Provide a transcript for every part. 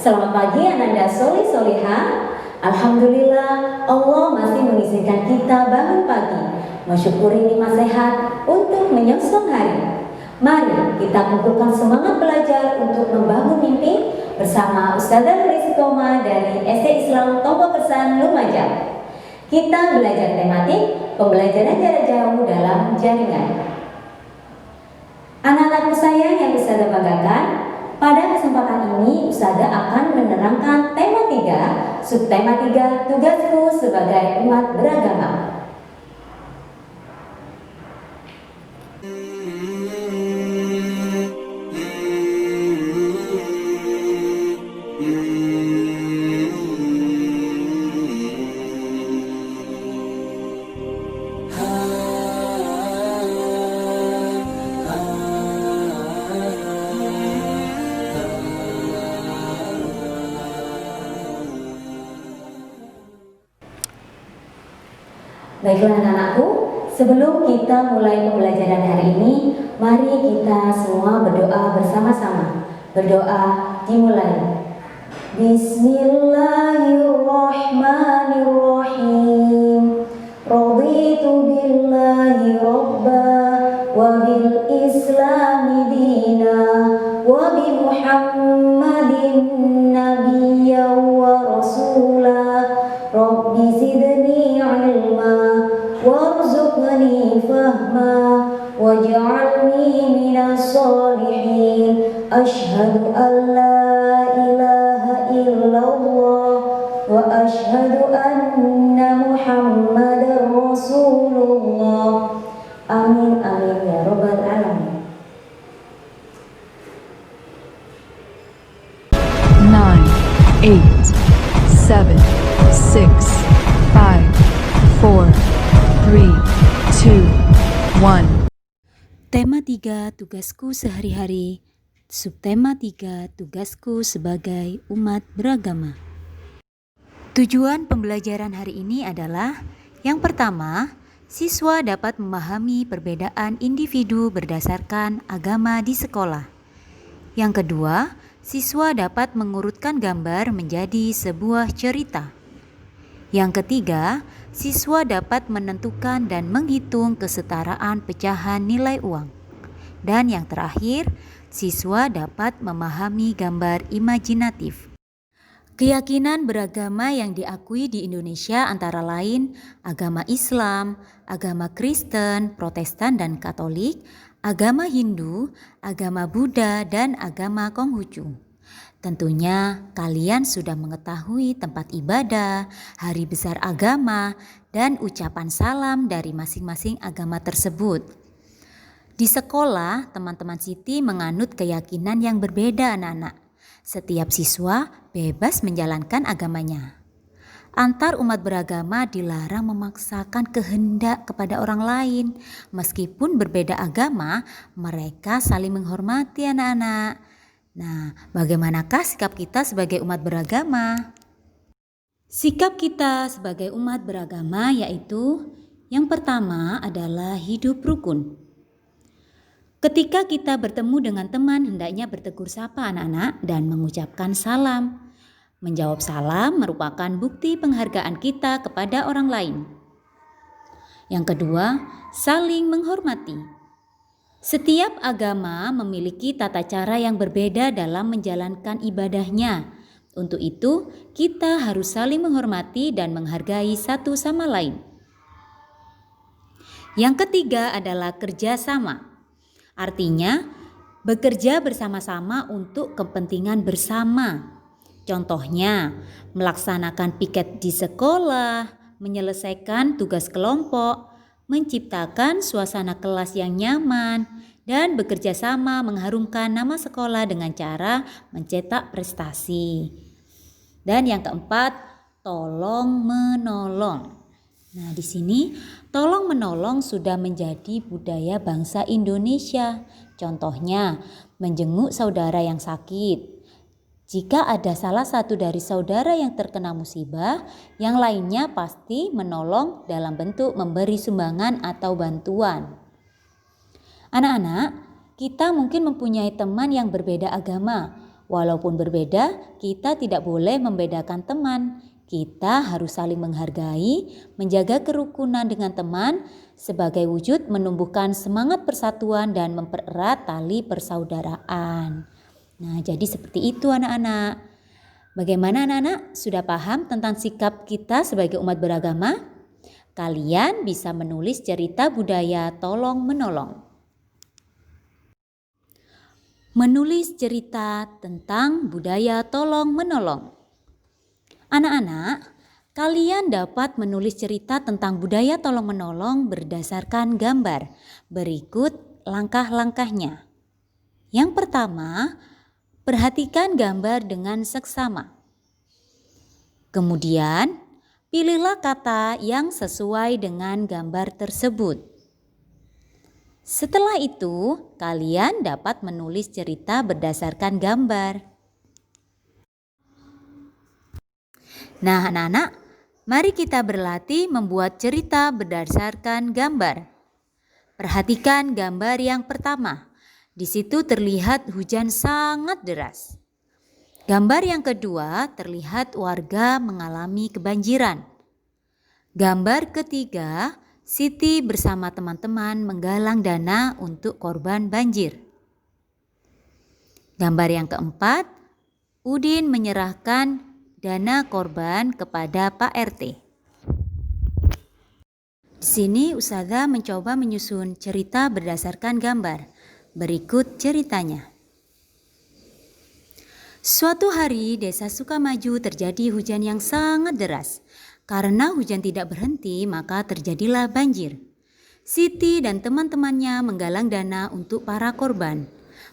Selamat pagi Ananda Soli Soliha. Alhamdulillah Allah masih mengizinkan kita bangun pagi, mensyukuri nikmat sehat untuk menyongsong hari. Mari kita kumpulkan semangat belajar untuk membangun mimpi bersama Ustazah Nurul Istiqomah dari SD Islam Tompo Kesan Lumajang. Kita belajar tematik pembelajaran jarak jauh dalam jaringan. Anak-anakku sayang yang Ustazah banggakan, pada kesempatan ini Ustazah akan menerangkan tema 3, subtema 3, tugasku sebagai umat beragama. Baiklah anak-anakku, sebelum kita mulai pembelajaran hari ini, mari kita semua berdoa bersama-sama. Berdoa dimulai. Bismillahirrahmanirrahim. Raditu billahi robba wa bil islami dina wa bi Muhammadin nabiyya wa rasulah. Rabbi zidni ilma warzuqni fahma waj'alni minas solihin. Asyhadu an la ilaha illallah wa asyhadu anna Muhammadar Rasulullah. Amin amin ya rabbal alamin. 9, 8, 7, 6, 5, 4, 3, 2, 1. Tema 3, tugasku sehari-hari. Subtema 3, tugasku sebagai umat beragama. Tujuan pembelajaran hari ini adalah: yang pertama, siswa dapat memahami perbedaan individu berdasarkan agama di sekolah. Yang kedua, siswa dapat mengurutkan gambar menjadi sebuah cerita. Yang ketiga, siswa dapat menentukan dan menghitung kesetaraan pecahan nilai uang. Dan yang terakhir, siswa dapat memahami gambar imajinatif. Keyakinan beragama yang diakui di Indonesia antara lain agama Islam, agama Kristen, Protestan dan Katolik, agama Hindu, agama Buddha, dan agama Konghucu. Tentunya kalian sudah mengetahui tempat ibadah, hari besar agama, dan ucapan salam dari masing-masing agama tersebut. Di sekolah, teman-teman Siti menganut keyakinan yang berbeda anak-anak. Setiap siswa bebas menjalankan agamanya. Antar umat beragama dilarang memaksakan kehendak kepada orang lain. Meskipun berbeda agama, mereka saling menghormati anak-anak. Nah, bagaimanakah sikap kita sebagai umat beragama? Sikap kita sebagai umat beragama yaitu yang pertama adalah hidup rukun. Ketika kita bertemu dengan teman, hendaknya bertegur sapa anak-anak dan mengucapkan salam. Menjawab salam merupakan bukti penghargaan kita kepada orang lain. Yang kedua, saling menghormati. Setiap agama memiliki tata cara yang berbeda dalam menjalankan ibadahnya. Untuk itu, kita harus saling menghormati dan menghargai satu sama lain. Yang ketiga adalah kerjasama. Artinya, bekerja bersama-sama untuk kepentingan bersama. Contohnya, melaksanakan piket di sekolah, menyelesaikan tugas kelompok, menciptakan suasana kelas yang nyaman, dan bekerja sama mengharumkan nama sekolah dengan cara mencetak prestasi. Dan yang keempat, tolong menolong. Nah, di sini tolong menolong sudah menjadi budaya bangsa Indonesia. Contohnya, menjenguk saudara yang sakit. Jika ada salah satu dari saudara yang terkena musibah, yang lainnya pasti menolong dalam bentuk memberi sumbangan atau bantuan. Anak-anak, kita mungkin mempunyai teman yang berbeda agama. Walaupun berbeda, kita tidak boleh membedakan teman. Kita harus saling menghargai, menjaga kerukunan dengan teman sebagai wujud menumbuhkan semangat persatuan dan mempererat tali persaudaraan. Nah, jadi seperti itu anak-anak. Bagaimana anak-anak? Sudah paham tentang sikap kita sebagai umat beragama? Kalian bisa menulis cerita budaya tolong-menolong. Menulis cerita tentang budaya tolong-menolong. Anak-anak, kalian dapat menulis cerita tentang budaya tolong-menolong berdasarkan gambar. Berikut langkah-langkahnya. Yang pertama, perhatikan gambar dengan seksama. Kemudian, pilihlah kata yang sesuai dengan gambar tersebut. Setelah itu, kalian dapat menulis cerita berdasarkan gambar. Nah, anak-anak, mari kita berlatih membuat cerita berdasarkan gambar. Perhatikan gambar yang pertama. Di situ terlihat hujan sangat deras. Gambar yang kedua terlihat warga mengalami kebanjiran. Gambar ketiga, Siti bersama teman-teman menggalang dana untuk korban banjir. Gambar yang keempat, Udin menyerahkan dana korban kepada Pak RT. Di sini Ustazah mencoba menyusun cerita berdasarkan gambar. Berikut ceritanya. Suatu hari Desa Sukamaju terjadi hujan yang sangat deras. Karena hujan tidak berhenti, maka terjadilah banjir. Siti dan teman-temannya menggalang dana untuk para korban.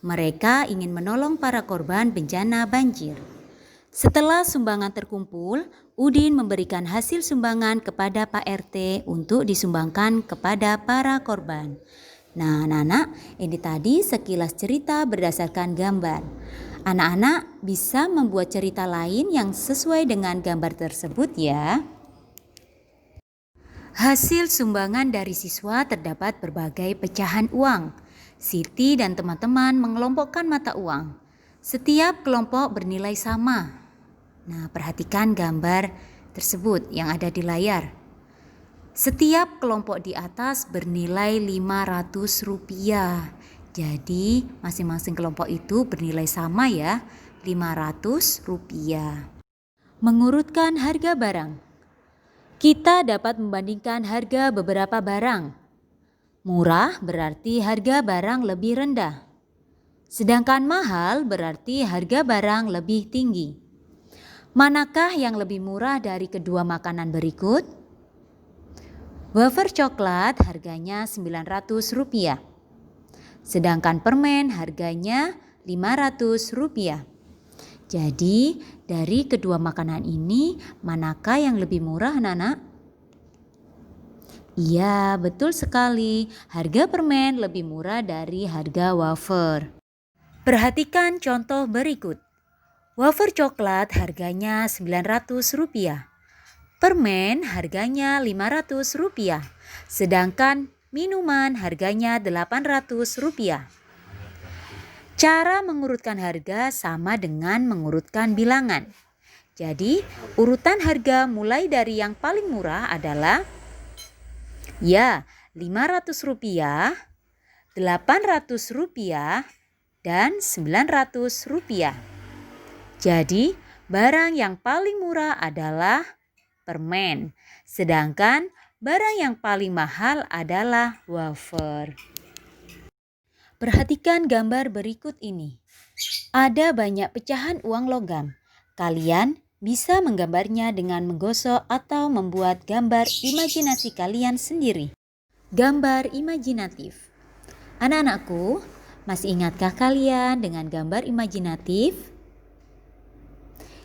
Mereka ingin menolong para korban bencana banjir. Setelah sumbangan terkumpul, Udin memberikan hasil sumbangan kepada Pak RT untuk disumbangkan kepada para korban. Nah, anak-anak, ini tadi sekilas cerita berdasarkan gambar. Anak-anak bisa membuat cerita lain yang sesuai dengan gambar tersebut ya. Hasil sumbangan dari siswa terdapat berbagai pecahan uang. Siti dan teman-teman mengelompokkan mata uang. Setiap kelompok bernilai sama. Nah, perhatikan gambar tersebut yang ada di layar. Setiap kelompok di atas bernilai Rp500. Jadi, masing-masing kelompok itu bernilai sama ya, Rp500. Mengurutkan harga barang. Kita dapat membandingkan harga beberapa barang. Murah berarti harga barang lebih rendah. Sedangkan mahal berarti harga barang lebih tinggi. Manakah yang lebih murah dari kedua makanan berikut? Wafer coklat harganya Rp900. Sedangkan permen harganya Rp500. Jadi, dari kedua makanan ini, manakah yang lebih murah, anak-anak? Iya, betul sekali. Harga permen lebih murah dari harga wafer. Perhatikan contoh berikut. Wafer coklat harganya Rp900. Permen harganya Rp500. Sedangkan minuman harganya Rp800. Cara mengurutkan harga sama dengan mengurutkan bilangan. Jadi, urutan harga mulai dari yang paling murah adalah Rp500, Rp800, dan Rp900. Jadi, barang yang paling murah adalah permen, sedangkan barang yang paling mahal adalah wafer. Perhatikan gambar berikut ini. Ada banyak pecahan uang logam. Kalian bisa menggambarnya dengan menggosok atau membuat gambar imajinasi kalian sendiri. Gambar imajinatif. Anak-anakku, masih ingatkah kalian dengan gambar imajinatif?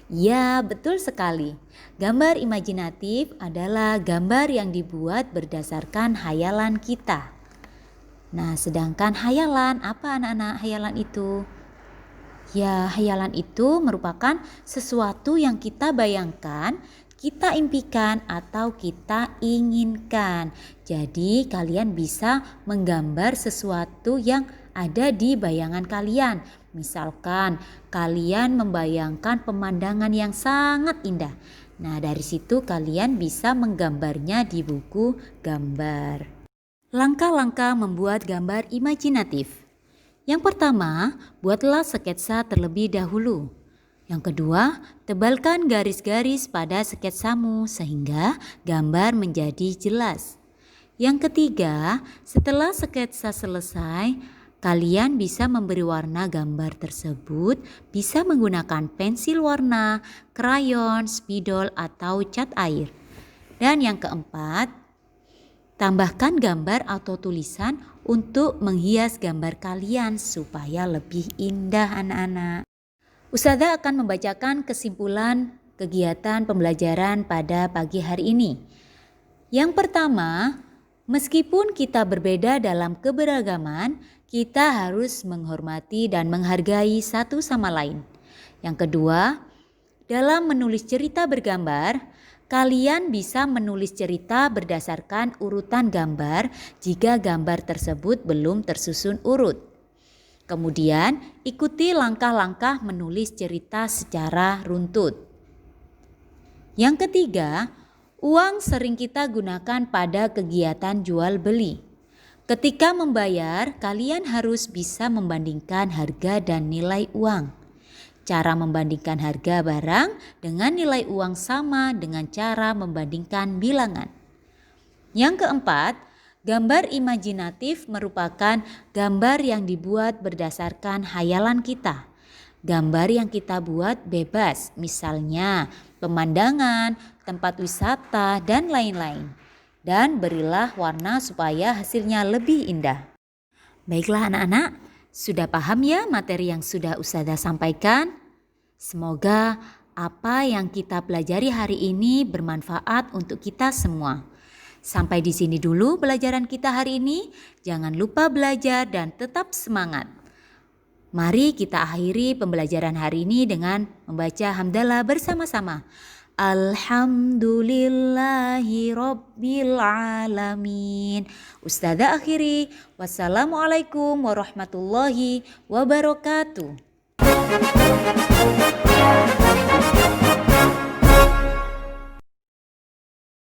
Ya, betul sekali. Gambar imajinatif adalah gambar yang dibuat berdasarkan hayalan kita. Nah, sedangkan hayalan, apa anak-anak hayalan itu? Ya, hayalan itu merupakan sesuatu yang kita bayangkan, kita impikan atau kita inginkan. Jadi, kalian bisa menggambar sesuatu yang ada di bayangan kalian. Misalkan kalian membayangkan pemandangan yang sangat indah. Nah, dari situ kalian bisa menggambarnya di buku gambar. Langkah-langkah membuat gambar imajinatif. Yang pertama, buatlah sketsa terlebih dahulu. Yang kedua, tebalkan garis-garis pada sketsamu sehingga gambar menjadi jelas. Yang ketiga, setelah sketsa selesai, kalian bisa memberi warna gambar tersebut, bisa menggunakan pensil warna, krayon, spidol, atau cat air. Dan yang keempat, tambahkan gambar atau tulisan untuk menghias gambar kalian supaya lebih indah anak-anak. Ustazah akan membacakan kesimpulan kegiatan pembelajaran pada pagi hari ini. Yang pertama, meskipun kita berbeda dalam keberagaman, kita harus menghormati dan menghargai satu sama lain. Yang kedua, dalam menulis cerita bergambar, kalian bisa menulis cerita berdasarkan urutan gambar jika gambar tersebut belum tersusun urut. Kemudian, ikuti langkah-langkah menulis cerita secara runtut. Yang ketiga, uang sering kita gunakan pada kegiatan jual beli. Ketika membayar, kalian harus bisa membandingkan harga dan nilai uang. Cara membandingkan harga barang dengan nilai uang sama dengan cara membandingkan bilangan. Yang keempat, gambar imajinatif merupakan gambar yang dibuat berdasarkan hayalan kita. Gambar yang kita buat bebas, misalnya pemandangan, tempat wisata, dan lain-lain. Dan berilah warna supaya hasilnya lebih indah. Baiklah anak-anak, sudah paham ya materi yang sudah Ustazah sampaikan? Semoga apa yang kita pelajari hari ini bermanfaat untuk kita semua. Sampai di sini dulu pelajaran kita hari ini. Jangan lupa belajar dan tetap semangat. Mari kita akhiri pembelajaran hari ini dengan membaca hamdalah bersama-sama. Alhamdulillahi Rabbil Alamin. Ustazah akhiri. Wassalamualaikum warahmatullahi wabarakatuh.